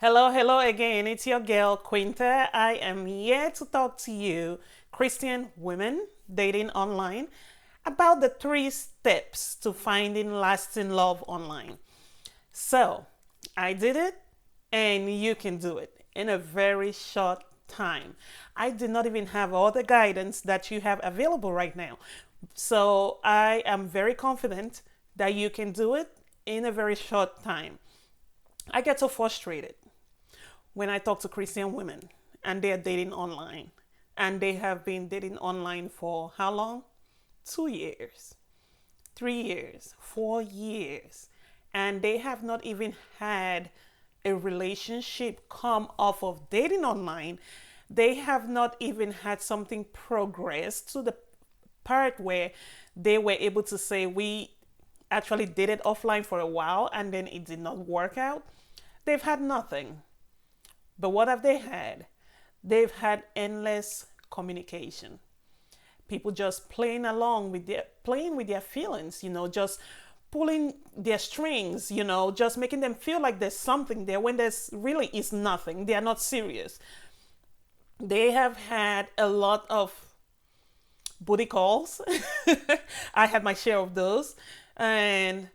Hello, hello again. It's your girl Quinta. I am here to talk to you, Christian women dating online, about the 3 steps to finding lasting love online. So, I did it, and you can do it in a very short time. I did not even have all the guidance that you have available right now. So, I am very confident that you can do it in a very short time. I get so frustrated when I talk to Christian women and they're dating online. And they have been dating online for how long? 2 years, 3 years, 4 years. And they have not even had a relationship come off of dating online. They have not even had something progress to the part where they were able to say, we actually dated offline for a while and then it did not work out. They've had nothing. But what have they had? They've had endless communication. People just playing with their feelings, just pulling their strings, just making them feel like there's something there when there's really is nothing. They are not serious. They have had a lot of booty calls. I had my share of those. And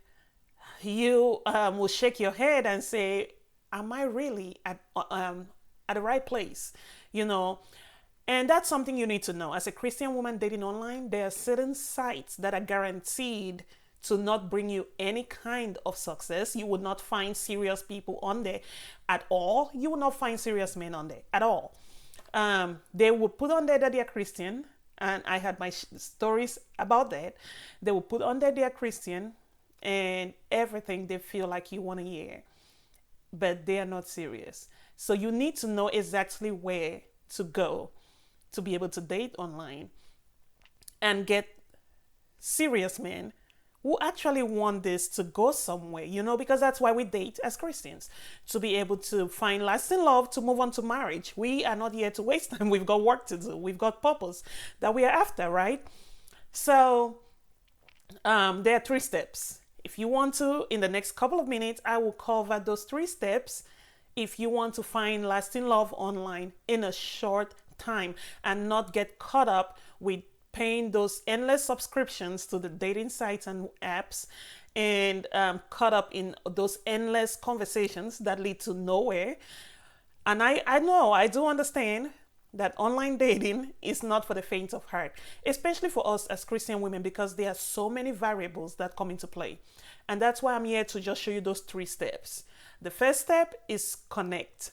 you will shake your head and say, am I really at the right place? You know, and that's something you need to know. As a Christian woman dating online, there are certain sites that are guaranteed to not bring you any kind of success. You would not find serious people on there at all. You will not find serious men on there at all. They will put on there that they are Christian, and I had my stories about that. They will put on there they are Christian, and everything they feel like you want to hear, but they are not serious. So you need to know exactly where to go to be able to date online and get serious men who actually want this to go somewhere, because that's why we date as Christians, to be able to find lasting love, to move on to marriage. We are not here to waste time. We've got work to do. We've got purpose that we are after, right? So there are 3 steps. If you want to, in the next couple of minutes, I will cover those 3 steps if you want to find lasting love online in a short time and not get caught up with paying those endless subscriptions to the dating sites and apps and caught up in those endless conversations that lead to nowhere. And I know, I do understand that online dating is not for the faint of heart, especially for us as Christian women, because there are so many variables that come into play. And that's why I'm here to just show you those 3 steps. The first step is connect.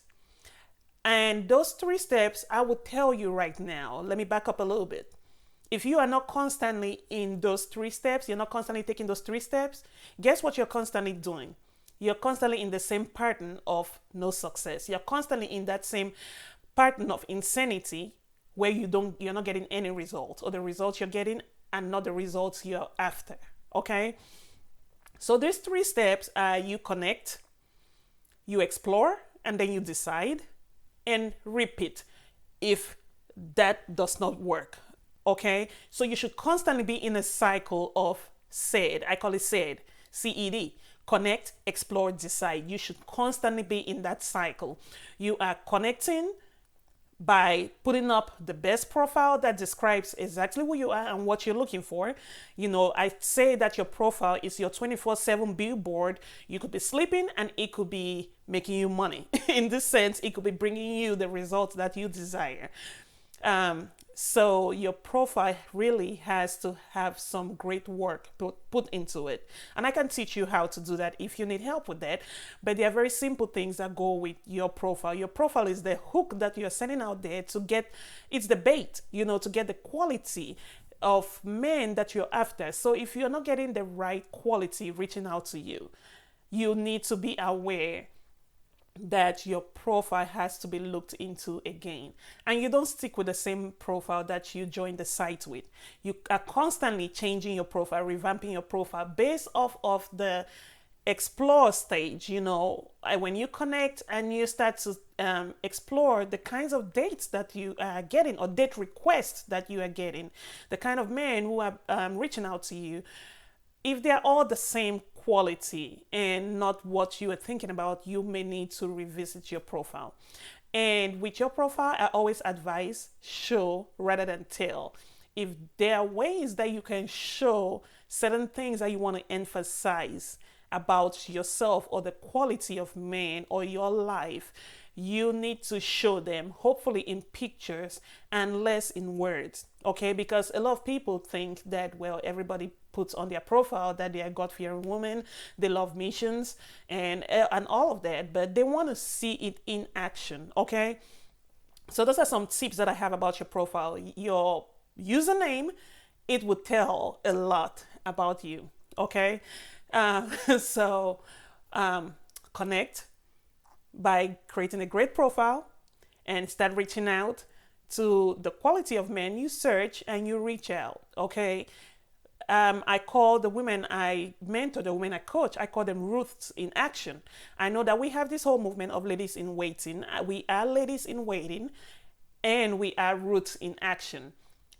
And those 3 steps, I will tell you right now. Let me back up a little bit. If you are not constantly in those 3 steps, you're not constantly taking those 3 steps, guess what you're constantly doing? You're constantly in the same pattern of no success. You're constantly in that same pattern of insanity where you're not getting any results, or the results you're getting are not the results you're after. Okay? So these 3 steps are you connect, you explore, and then you decide and repeat if that does not work. Okay? So you should constantly be in a cycle of SAID. I call it SAID, CED. Connect, explore, decide. You should constantly be in that cycle. You are connecting by putting up the best profile that describes exactly who you are and what you're looking for. I say that your profile is your 24/7 billboard. You could be sleeping and it could be making you money. In this sense, it could be bringing you the results that you desire. So your profile really has to have some great work put into it. And I can teach you how to do that if you need help with that. But there are very simple things that go with your profile. Your profile is the hook that you're sending out there it's the bait, to get the quality of men that you're after. So if you're not getting the right quality reaching out to you, you need to be aware that your profile has to be looked into again. And you don't stick with the same profile that you joined the site with. You are constantly changing your profile, revamping your profile based off of the explore stage. When you connect and you start to explore the kinds of dates that you are getting, or date requests that you are getting, the kind of men who are reaching out to you, if they're all the same quality and not what you are thinking about, you may need to revisit your profile. And with your profile, I always advise show rather than tell. If there are ways that you can show certain things that you want to emphasize about yourself or the quality of man or your life, you need to show them, hopefully in pictures and less in words. Okay, because a lot of people think that, well, everybody puts on their profile that they are God-fearing women, they love missions and all of that, but they want to see it in action. Okay, so those are some tips that I have about your profile. Your username, it would tell a lot about you. Okay, so connect by creating a great profile and start reaching out to the quality of men you search and you reach out. Okay, I call the women I mentor, the women I coach, I call them Ruths in action. I know that we have this whole movement of ladies in waiting. We are ladies in waiting and we are Ruths in action.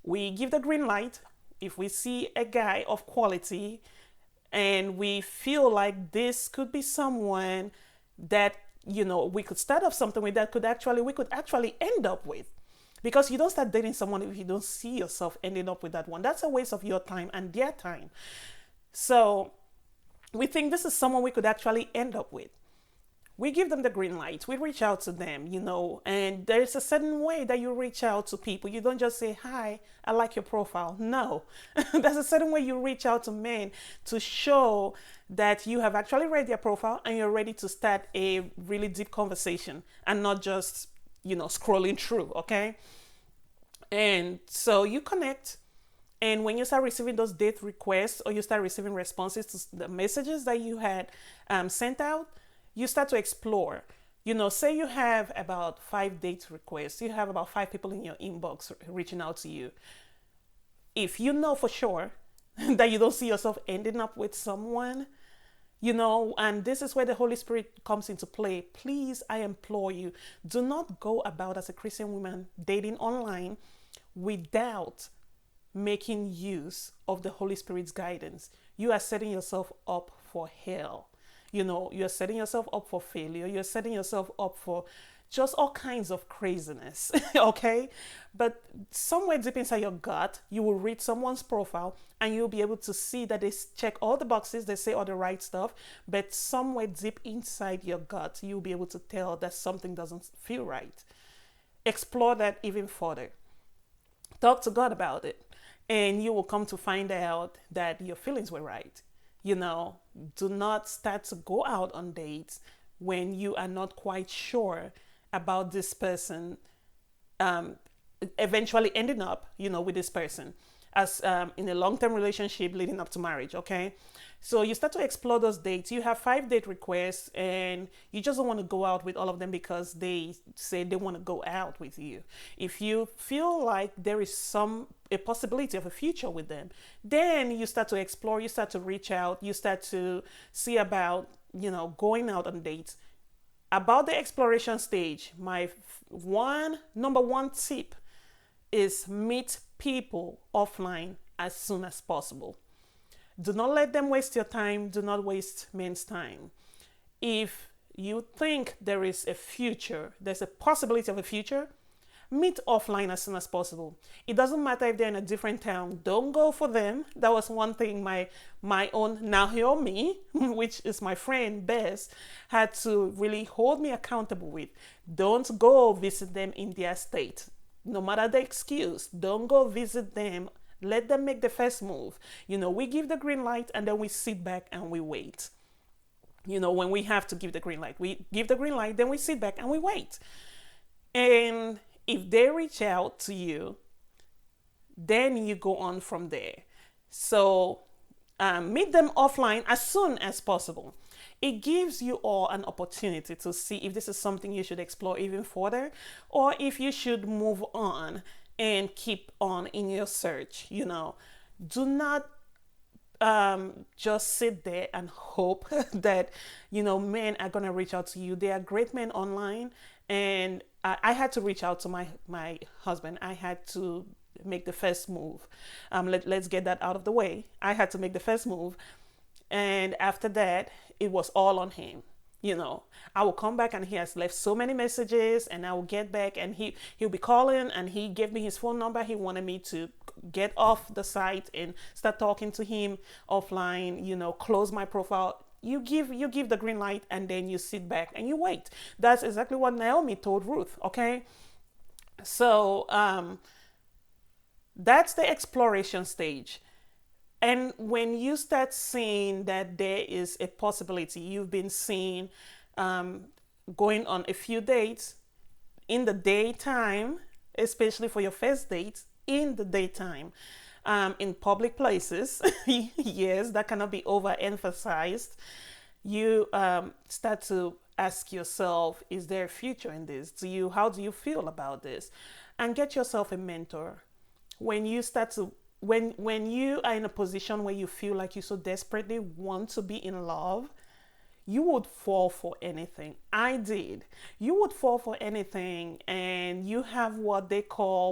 We give the green light if we see a guy of quality and we feel like this could be someone that, you know, we could start off something with, that we could actually end up with. Because you don't start dating someone if you don't see yourself ending up with that one. That's a waste of your time and their time. So we think this is someone we could actually end up with. We give them the green light. We reach out to them, you know, and there's a certain way that you reach out to people. You don't just say, hi, I like your profile. No, there's a certain way you reach out to men to show that you have actually read their profile and you're ready to start a really deep conversation and not just, you know, scrolling through. Okay. And so you connect. And when you start receiving those date requests or you start receiving responses to the messages that you had sent out, you start to explore. You know, say you have about 5 date requests, you have about 5 people in your inbox reaching out to you. If you know for sure that you don't see yourself ending up with someone, you know, and this is where the Holy Spirit comes into play. Please, I implore you, do not go about as a Christian woman dating online without making use of the Holy Spirit's guidance. You are setting yourself up for hell. You know, you're setting yourself up for failure. You're setting yourself up for just all kinds of craziness. Okay. But somewhere deep inside your gut, you will read someone's profile and you'll be able to see that they check all the boxes, they say all the right stuff. But somewhere deep inside your gut, you'll be able to tell that something doesn't feel right. Explore that even further. Talk to God about it. And you will come to find out that your feelings were right. You know, do not start to go out on dates when you are not quite sure about this person eventually ending up, you know, with this person as in a long-term relationship leading up to marriage. Okay, so you start to explore those dates. You have 5 date requests and you just don't want to go out with all of them because they say they want to go out with you. If you feel like there is a possibility of a future with them, then you start to explore, you start to reach out, you start to see about, you know, going out on dates. About the exploration stage, my number one tip is meet people offline as soon as possible. Do not let them waste your time. Do not waste men's time. If you think there is a future, there's a possibility of a future, meet offline as soon as possible. It doesn't matter if they're in a different town. Don't go for them. That was one thing my own Naomi, which is my friend Bess, had to really hold me accountable with. Don't go visit them in their state. No matter the excuse, don't go visit them. Let them make the first move. You know, we give the green light and then we sit back and we wait. You know, when we have to give the green light, we give the green light, then we sit back and we wait. And if they reach out to you, then you go on from there. So meet them offline as soon as possible. It gives you all an opportunity to see if this is something you should explore even further or if you should move on and keep on in your search. You know, do not just sit there and hope that, you know, men are going to reach out to you. There are great men online, and I had to reach out to my husband. I had to make the first move. Let's get that out of the way. I had to make the first move. And after that, it was all on him. I will come back and he has left so many messages, and I will get back and he'll be calling, and he gave me his phone number. He wanted me to get off the site and start talking to him offline, close my profile. You give the green light, and then you sit back and you wait. That's exactly what Naomi told Ruth. Okay. So that's the exploration stage. And when you start seeing that there is a possibility, you've been seeing going on a few dates in the daytime, especially for your first dates, in the daytime, in public places. Yes, that cannot be overemphasized. You start to ask yourself, is there a future in this? How do you feel about this? And get yourself a mentor. When you start to when you are in a position where you feel like you so desperately want to be in love, you would fall for anything. I did. You would fall for anything, and you have what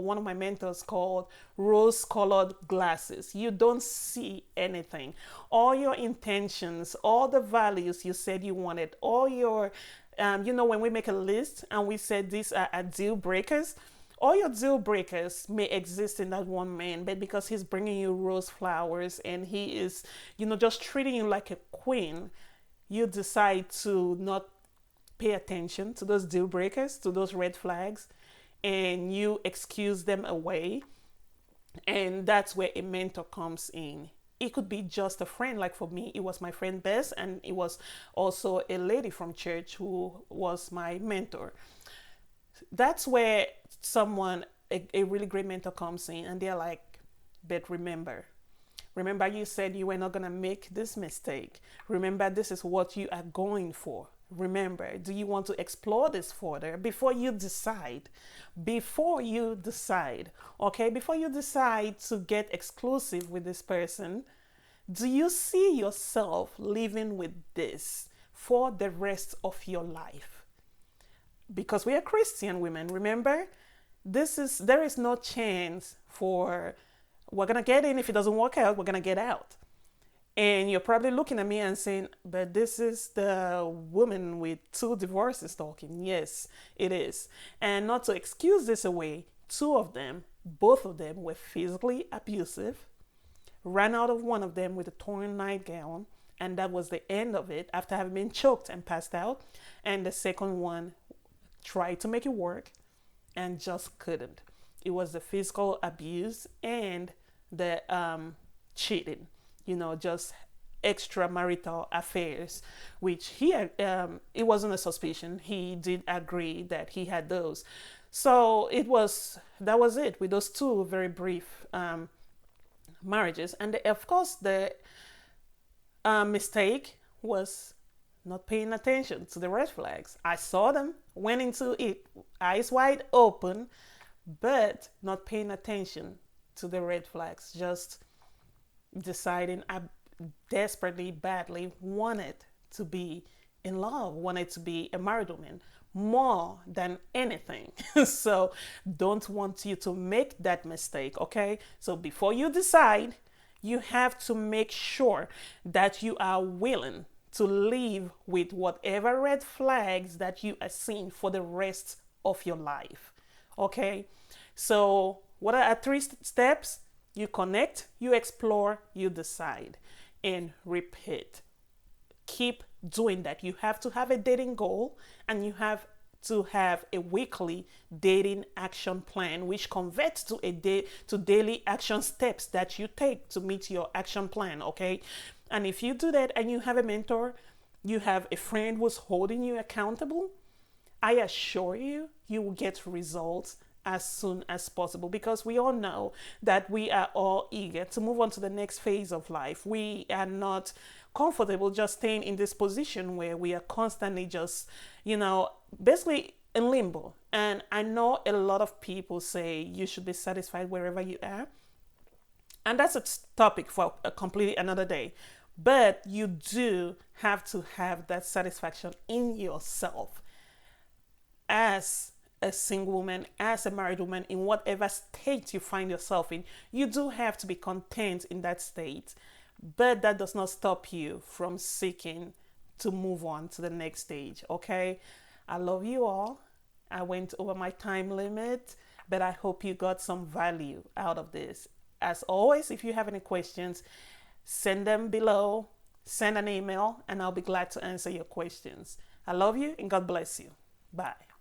one of my mentors called rose colored glasses. You don't see anything. All your intentions, all the values you said you wanted, all your, when we make a list and we said these are deal breakers, all your deal breakers may exist in that one man, but because he's bringing you rose flowers and he is, just treating you like a queen, you decide to not pay attention to those deal breakers, to those red flags, and you excuse them away. And that's where a mentor comes in. It could be just a friend. Like for me, it was my friend Bess, and it was also a lady from church who was my mentor. That's where a really great mentor comes in, and they're like, but remember you said you were not going to make this mistake. Remember, this is what you are going for. Remember, do you want to explore this further before you decide? Okay, before you decide to get exclusive with this person, do you see yourself living with this for the rest of your life? Because we are Christian women, remember? There is no chance for we're going to get in. If it doesn't work out, we're going to get out. And you're probably looking at me and saying, but this is the woman with 2 divorces talking. Yes, it is. And not to excuse this away, both of them were physically abusive, ran out of one of them with a torn nightgown, and that was the end of it after having been choked and passed out. And the second one tried to make it work and just couldn't. It was the physical abuse and the cheating, just extramarital affairs, which it wasn't a suspicion. He did agree that he had those. So that was it with those 2 very brief marriages. And of course, the mistake was not paying attention to the red flags. I saw them, went into it, eyes wide open, but not paying attention to the red flags, just deciding I desperately, badly wanted to be in love, wanted to be a married woman more than anything. So don't want you to make that mistake, okay? So before you decide, you have to make sure that you are willing to live with whatever red flags that you are seeing for the rest of your life. Okay? So, what are 3 steps? You connect, you explore, you decide, and repeat. Keep doing that. You have to have a dating goal, and you have to have a weekly dating action plan, which converts to daily action steps that you take to meet your action plan. Okay? And if you do that and you have a mentor, you have a friend who's holding you accountable, I assure you, you will get results as soon as possible, because we all know that we are all eager to move on to the next phase of life. We are not comfortable just staying in this position where we are constantly just, basically in limbo. And I know a lot of people say you should be satisfied wherever you are. And that's a topic for a completely another day. But you do have to have that satisfaction in yourself as a single woman, as a married woman, in whatever state you find yourself in. You do have to be content in that state. but that does not stop you from seeking to move on to the next stage. Okay, I love you all. I went over my time limit, but I hope you got some value out of this. As always, if you have any questions, send them below, send an email, and I'll be glad to answer your questions. I love you and God bless you. Bye.